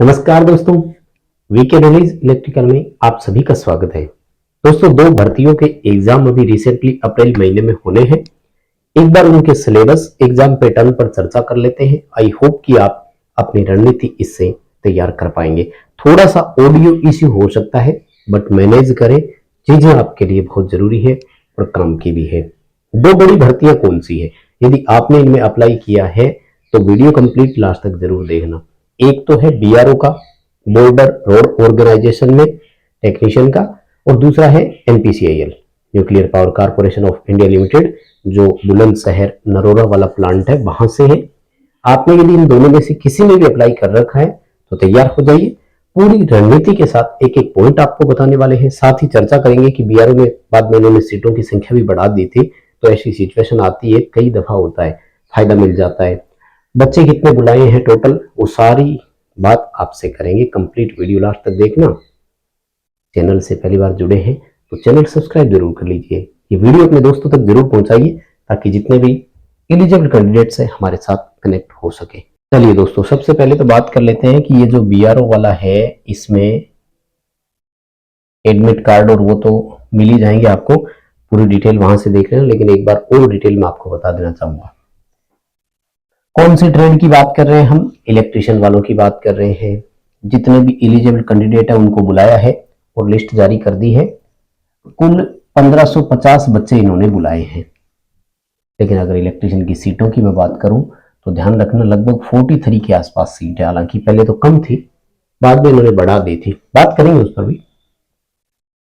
नमस्कार दोस्तों, VK release electrical में आप सभी का स्वागत है। दोस्तों, दो भर्तियों के एग्जाम अभी रिसेंटली अप्रैल महीने में होने हैं। एक बार उनके सिलेबस, एग्जाम पैटर्न पर चर्चा कर लेते हैं। आई होप कि आप अपनी रणनीति इससे तैयार कर पाएंगे। थोड़ा सा ऑडियो इश्यू हो सकता है, बट मैनेज करें, चीजें आपके लिए बहुत जरूरी है और काम की भी है। दो बड़ी भर्तियां कौन सी है? यदि आपने इनमें अप्लाई किया है तो वीडियो कंप्लीट लास्ट तक जरूर देखना। एक तो है बीआरओ का, बॉर्डर रोड ऑर्गेनाइजेशन में टेक्नीशियन का, और दूसरा है NPCIL, nuclear power corporation of India limited, जो बुलंदशहर नरोरा वाला प्लांट है, वहां से है। आपने यदि इन दोनों में से किसी में भी अप्लाई कर रखा है तो तैयार हो जाइए। पूरी रणनीति के साथ एक एक पॉइंट आपको बताने वाले हैं। साथ ही चर्चा करेंगे कि बीआरओ में बाद में इन्होंने सीटों की संख्या भी बढ़ा दी थी, तो ऐसी सिचुएशन आती है, कई दफा होता है, फायदा मिल जाता है। बच्चे कितने बुलाए हैं टोटल, वो सारी बात आपसे करेंगे। कंप्लीट वीडियो लास्ट तक देखना। चैनल से पहली बार जुड़े हैं तो चैनल सब्सक्राइब जरूर कर लीजिए। ये वीडियो अपने दोस्तों तक जरूर पहुंचाइए ताकि जितने भी एलिजिबल कैंडिडेट्स हैं हमारे साथ कनेक्ट हो सके। चलिए दोस्तों, सबसे पहले तो बात कर लेते हैं कि ये जो बीआरओ वाला है, इसमें एडमिट कार्ड और वो तो मिल ही जाएंगे आपको, पूरी डिटेल वहां से देख लेना। लेकिन एक बार और डिटेल में आपको बता देना चाहूंगा। कौन सी ट्रेड की बात कर रहे हैं हम? इलेक्ट्रिशियन वालों की बात कर रहे हैं। जितने भी एलिजिबल कैंडिडेट है उनको बुलाया है और लिस्ट जारी कर दी है। कुल 1550 बच्चे इन्होंने बुलाए हैं। लेकिन अगर इलेक्ट्रिशियन की सीटों की मैं बात करूं तो ध्यान रखना, लगभग 43 के आसपास सीट है। हालांकि पहले तो कम थी, बाद में इन्होंने बढ़ा दी थी, बात करेंगे उस पर भी।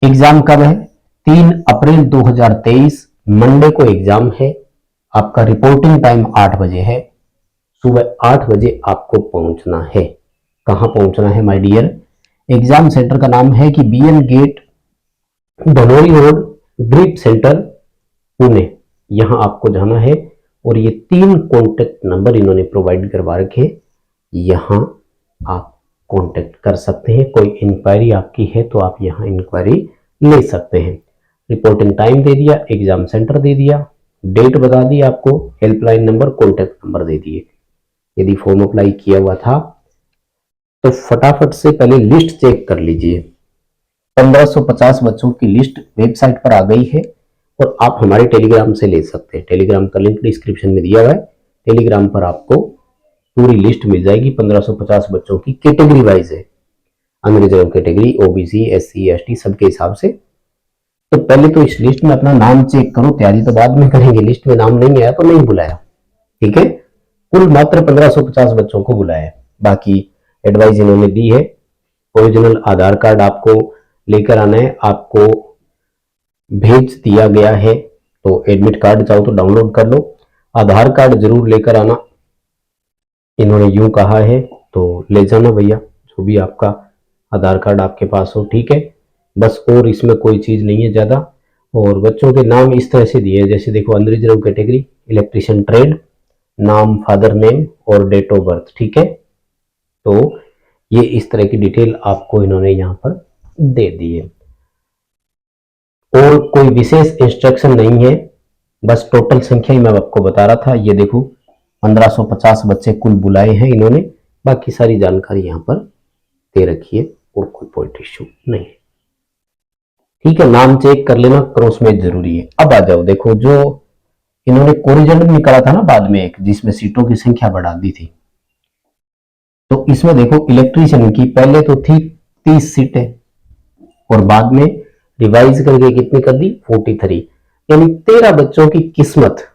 एग्जाम कब है? 3 अप्रैल 2023 मंडे को एग्जाम है। आपका रिपोर्टिंग टाइम 8 बजे है। सुबह 8 बजे आपको पहुंचना है। कहां पहुंचना है माय डियर? एग्जाम सेंटर का नाम है कि BN gate, Dhanori road, grip centre, Pune. यहां आपको जाना है और ये 3 कॉन्टेक्ट नंबर इन्होंने प्रोवाइड करवा रखे। यहां आप कॉन्टेक्ट कर सकते हैं। कोई इंक्वायरी आपकी है तो आप यहां इंक्वायरी ले सकते हैं। रिपोर्टिंग टाइम दे दिया, एग्जाम सेंटर दे दिया, डेट बता दी आपको, हेल्पलाइन नंबर, कॉन्टेक्ट नंबर दे दिए। यदि फॉर्म अप्लाई किया हुआ था तो फटाफट से पहले लिस्ट चेक कर लीजिए। 1550 बच्चों की लिस्ट वेबसाइट पर आ गई है और आप हमारे टेलीग्राम से ले सकते हैं। टेलीग्राम का लिंक डिस्क्रिप्शन में दिया हुआ है। टेलीग्राम पर आपको पूरी लिस्ट मिल जाएगी। 1550 बच्चों की कैटेगरी वाइज है, unreserved category, OBC, SC, ST, सबके हिसाब से। तो पहले तो इस लिस्ट में अपना नाम चेक करो, तैयारी तो बाद में करेंगे। लिस्ट में नाम नहीं आया तो नहीं बुलाया, ठीक है। कुल मात्र 1550 बच्चों को बुलाया है। बाकी एडवाइस इन्होंने दी है। ओरिजिनल आधार कार्ड आपको लेकर आना है, आपको भेज दिया गया है। तो एडमिट कार्ड चाहो तो डाउनलोड कर लो, आधार कार्ड जरूर लेकर आना। इन्होंने यूं कहा है तो ले जाना भैया, जो भी आपका आधार कार्ड आपके पास हो, ठीक है। बस और इसमें कोई चीज नहीं है ज्यादा। और बच्चों के नाम इस तरह से दिए हैं, जैसे देखो, अनरिजर्व कैटेगरी, इलेक्ट्रिशियन ट्रेड, नाम, फादर नेम और डेट ऑफ बर्थ, ठीक है। तो ये इस तरह की डिटेल आपको इन्होंने यहां पर दे दी है और कोई विशेष इंस्ट्रक्शन नहीं है। बस टोटल संख्या ही मैं आपको बता रहा था। ये देखो, 1550 बच्चे कुल बुलाए हैं इन्होंने। बाकी सारी जानकारी यहां पर दे रखी है और कोई पॉइंट इश्यू नहीं है, ठीक है। नाम चेक कर लेना, क्रॉस मैच जरूरी है। अब आ जाओ, देखो जो इन्होंने कोरिजेंडम निकाला था ना बाद में, एक जिसमें सीटों की संख्या बढ़ा दी थी, तो इसमें देखो इलेक्ट्रीशियन की पहले तो थी 30 सीटें और बाद में रिवाइज करके कितनी कर दी? 43। यानी 13 बच्चों की किस्मत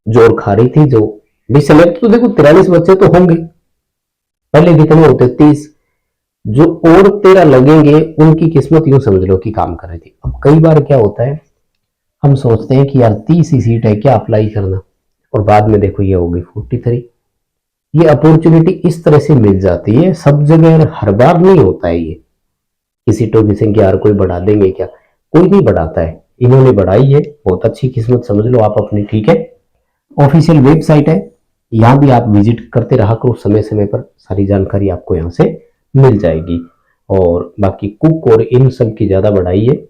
जोर खा रही थी। जो भी सेलेक्ट तो देखो 43 बच्चे तो होंगे, पहले कितने होते? 30। जो और 13 लगेंगे उनकी किस्मत यूं समझ लो कि काम कर रही थी। अब कई बार क्या होता है, हम सोचते हैं कि यार 30 ही सीट है, क्या अप्लाई करना, और बाद में देखो ये हो गई 43। ये अपॉर्चुनिटी इस तरह से मिल जाती है, सब जगह हर बार नहीं होता है। ये किसी सीटों की संख्या हर कोई बढ़ा देंगे क्या? कोई नहीं बढ़ाता है। इन्होंने बढ़ाई है, बहुत अच्छी किस्मत समझ लो आप अपनी, ठीक है। ऑफिशियल वेबसाइट है, यहां भी आप विजिट करते रहा करो समय समय पर, सारी जानकारी आपको यहां से मिल जाएगी। और बाकी कुक और इन सब की ज्यादा बढ़ाई है।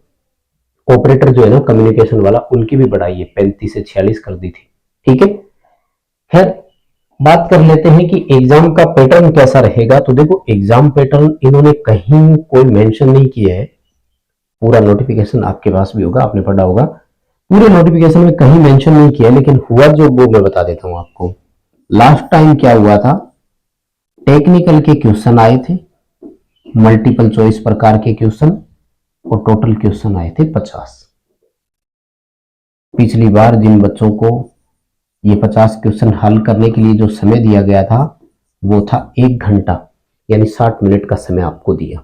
ऑपरेटर जो है ना, कम्युनिकेशन वाला, उनकी भी बढ़ाई है, 35 से 46 कर दी थी, ठीक है। खैर, बात कर लेते हैं कि एग्जाम का पैटर्न कैसा रहेगा। तो देखो एग्जाम पैटर्न इन्होंने कहीं कोई मेंशन नहीं किया है, पूरा नोटिफिकेशन आपके पास भी होगा, आपने पढ़ा होगा, पूरे नोटिफिकेशन में कहीं मेंशन नहीं किया, लेकिन हुआ जो वो मैं बता देता हूं आपको। लास्ट टाइम क्या हुआ था, टेक्निकल के क्वेश्चन आए थे, मल्टीपल चॉइस प्रकार के क्वेश्चन, और टोटल क्वेश्चन आए थे 50। पिछली बार जिन बच्चों को ये 50 क्वेश्चन हल करने के लिए जो समय दिया गया था वो था 1 घंटा, यानी 60 मिनट का समय आपको दिया।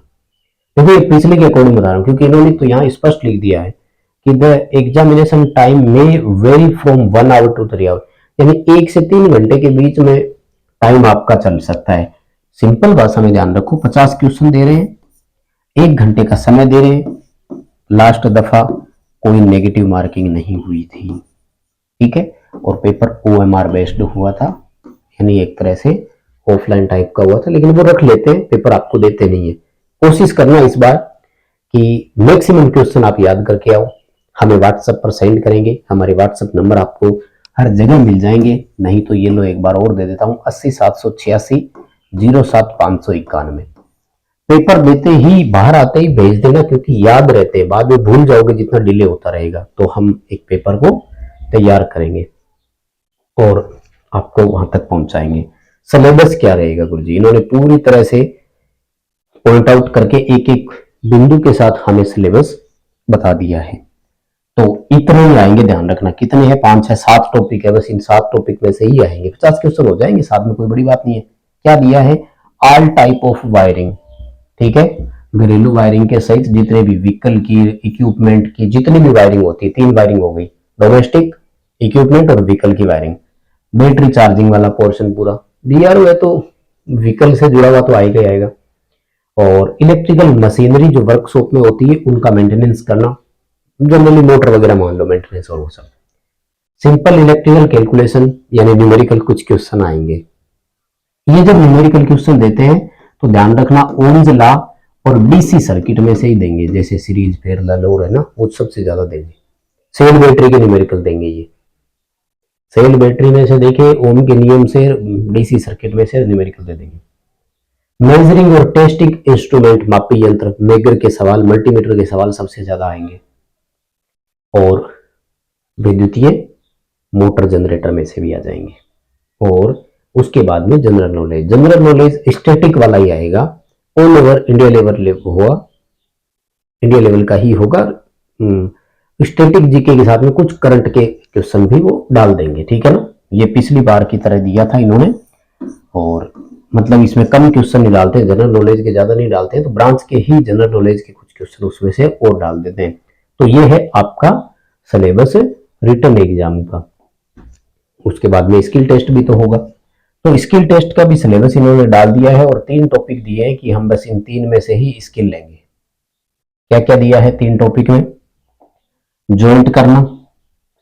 देखो ये पिछले के अकॉर्डिंग बता रहा हूं, क्योंकि इन्होंने तो यहाँ स्पष्ट लिख दिया है कि द एग्जामिनेशन टाइम में very from 1 hour to 3 hour, यानी 1 से 3 घंटे के बीच में टाइम आपका चल सकता है। सिंपल भाषा में ध्यान रखो, 50 क्वेश्चन दे रहे हैं, 1 घंटे का समय दे रहे हैं। लास्ट दफा कोई नेगेटिव मार्किंग नहीं हुई थी, ठीक है, और पेपर OMR बेस्ड हुआ था, यानी एक तरह से ऑफलाइन टाइप का हुआ था, लेकिन वो रख लेते हैं, पेपर आपको देते नहीं है। कोशिश करना इस बार कि मैक्सिमम क्वेश्चन आप याद करके आओ, हमें व्हाट्सएप पर सेंड करेंगे, हमारे व्हाट्सएप नंबर आपको हर जगह मिल जाएंगे, नहीं तो ये लो एक बार और दे देता हूँ, 80 786 07 591। पेपर देते ही बाहर आते ही भेज देना, क्योंकि याद रहते हैं, बाद में भूल जाओगे जितना डिले होता रहेगा। तो हम एक पेपर को तैयार करेंगे और आपको वहां तक पहुंचाएंगे। सिलेबस क्या रहेगा गुरुजी, इन्होंने पूरी तरह से पॉइंट आउट करके एक एक बिंदु के साथ हमें सिलेबस बता दिया है। तो इतने ही आएंगे, ध्यान रखना कितने हैं, 5 6 7 टॉपिक है, बस इन 7 टॉपिक में से ही आएंगे, 50 क्वेश्चन हो जाएंगे, साथ में कोई बड़ी बात नहीं है। क्या दिया है, ऑल टाइप ऑफ वायरिंग, ठीक है, घरेलू वायरिंग के सहित जितने भी व्हीकल की, इक्विपमेंट की जितनी भी वायरिंग होती है, 3 वायरिंग हो गई, डोमेस्टिक, इक्विपमेंट और व्हीकल की वायरिंग। बैटरी चार्जिंग वाला पोर्शन पूरा BRO है, तो व्हीकल से जुड़ा हुआ तो आएगा ही आएगा। और इलेक्ट्रिकल मशीनरी जो वर्कशॉप में होती है उनका मेंटेनेंस करना, जनरली मोटर वगैरह मान लो मेंटेनेंस, और वो सब। सिंपल इलेक्ट्रिकल कैलकुलेशन यानी न्यूमेरिकल कुछ क्वेश्चन आएंगे। ये जब न्यूमेरिकल क्वेश्चन देते हैं तो ध्यान रखना ओम्स लॉ और DC सर्किट में से ही देंगे, जैसे सीरीज पैरेलल और है ना, वो सबसे ज्यादा देंगे। सेल बैटरी के न्यूमेरिकल देंगे, ये सेल बैटरी में से देखे, ओम के नियम से, DC सर्किट में से न्यूमेरिकल दे देंगे। मेजरिंग और टेस्टिंग इंस्ट्रूमेंट, मापी यंत्र, मेगर के सवाल, मल्टीमीटर के सवाल सबसे ज्यादा आएंगे। और विद्युतीय मोटर जनरेटर में से भी आ जाएंगे। और उसके बाद में general knowledge, general knowledge static वाला ही आएगा, ऑल ओवर इंडिया लेवल हुआ, इंडिया लेवल का ही होगा। स्टैटिक जीके के साथ में कुछ करंट के क्वेश्चन भी वो डाल देंगे, ठीक है ना। ये पिछली बार की तरह दिया था इन्होंने, और मतलब इसमें कम क्वेश्चन नहीं डालते हैं, जनरल नॉलेज के ज्यादा नहीं डालते हैं, तो ब्रांच के ही जनरल नॉलेज के कुछ क्वेश्चन उसमें से और डाल देते हैं। तो ये है आपका सिलेबस रिटन एग्जाम का। उसके बाद में स्किल टेस्ट भी तो होगा, तो स्किल टेस्ट का भी सिलेबस इन्होंने डाल दिया है, और 3 टॉपिक दिए हैं कि हम बस इन 3 में से ही स्किल लेंगे। क्या क्या दिया है 3 टॉपिक में, ज्वाइंट करना,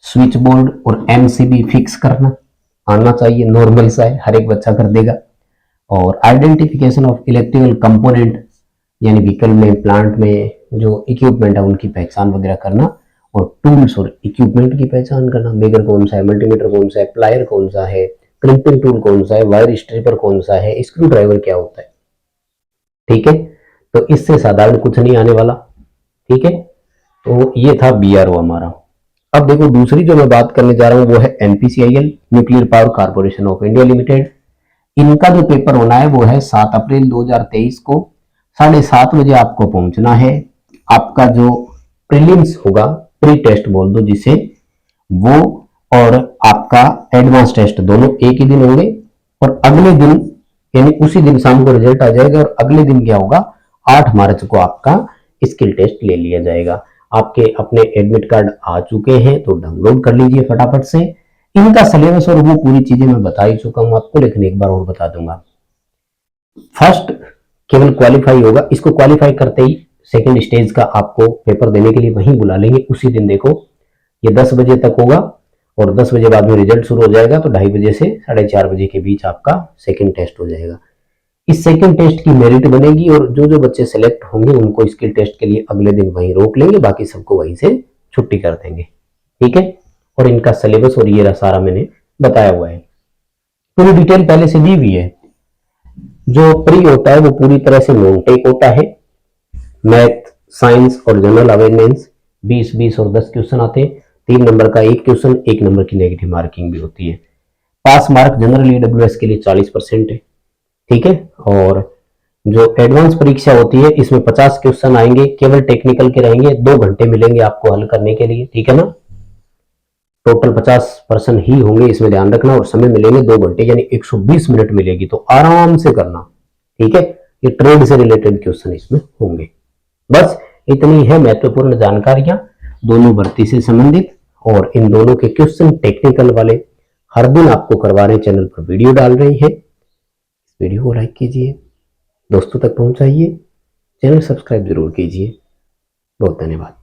स्विच बोर्ड और MCB फिक्स करना आना चाहिए, नॉर्मल सा है, हर एक बच्चा कर देगा। और आइडेंटिफिकेशन ऑफ इलेक्ट्रिकल कंपोनेंट, यानी व्हीकल में, प्लांट में जो इक्विपमेंट है उनकी पहचान वगैरह करना, और टूल्स और इक्विपमेंट की पहचान करना, मेगर कौन सा है, मल्टीमीटर कौन सा है, प्लायर कौन सा है, क्रिम्पिंग टूल कौन सा है, वायर स्ट्रिपर कौन सा है, स्क्रू ड्राइवर क्या होता है, ठीक है। तो इससे साधारण कुछ नहीं आने वाला, ठीक है। तो ये था BRO हमारा। अब देखो दूसरी जो मैं बात करने जा रहा हूं वो है NPCIL, nuclear power corporation of India limited. इनका जो पेपर होना है वो है 7 अप्रैल 2023 को 7:30 बजे आपको पहुंचना है। आपका जो प्रीलिम्स होगा, प्री टेस्ट बोल दो जिसे, वो और आपका एडवांस टेस्ट दोनों एक ही दिन होंगे, और अगले दिन यानी उसी दिन शाम को रिजल्ट आ जाएगा, और अगले दिन क्या होगा, 8 मार्च को आपका स्किल टेस्ट ले लिया जाएगा। आपके अपने एडमिट कार्ड आ चुके हैं तो डाउनलोड कर लीजिए फटाफट से। इनका सिलेबस और वो पूरी चीजें मैं बता ही चुका हूं आपको, लेकिन एक बार और बता दूंगा। फर्स्ट केवल क्वालिफाई होगा, इसको क्वालिफाई करते ही सेकंड स्टेज का आपको पेपर देने के लिए वहीं बुला लेंगे उसी दिन। देखो ये 10 बजे तक होगा, और 10 बजे बाद में रिजल्ट शुरू हो जाएगा, तो 2:30 बजे से 4:30 बजे के बीच आपका सेकंड टेस्ट हो जाएगा। इस सेकंड टेस्ट की मेरिट बनेगी, और जो जो बच्चे सेलेक्ट होंगे उनको स्किल टेस्ट के लिए अगले दिन वहीं रोक लेंगे, बाकी सबको वहीं से छुट्टी कर देंगे, ठीक है। और इनका सिलेबस और ये सारा मैंने बताया हुआ है। पूरी डिटेल पहले से दी हुई है। जो प्री होता है वो पूरी तरह से नॉन टेक होता है। मैथ, साइंस और जनरल अवेयरनेस 20-20 और 10 क्वेश्चन आते हैं। 3 नंबर का एक क्वेश्चन, 1 नंबर की नेगेटिव मार्किंग भी होती है। पास मार्क जनरल ईडब्ल्यूएस के लिए 40% है, ठीक है। और जो एडवांस परीक्षा होती है इसमें 50 क्वेश्चन आएंगे, केवल टेक्निकल के रहेंगे। 2 घंटे मिलेंगे आपको हल करने के लिए, ठीक है ना। टोटल 50% ही होंगे, इसमें ध्यान रखना। और समय मिलेंगे 2 घंटे, यानी 120 मिनट मिलेगी, तो आराम से करना, ठीक है। ये ट्रेड से रिलेटेड क्वेश्चन इसमें होंगे। बस इतनी है महत्वपूर्ण जानकारियां दोनों भर्ती से संबंधित। और इन दोनों के क्वेश्चन टेक्निकल वाले हर दिन आपको करवा रहे हैं, चैनल पर वीडियो डाल रही है। इस वीडियो को लाइक कीजिए, दोस्तों तक पहुंचाइए, चैनल सब्सक्राइब जरूर कीजिए। बहुत धन्यवाद।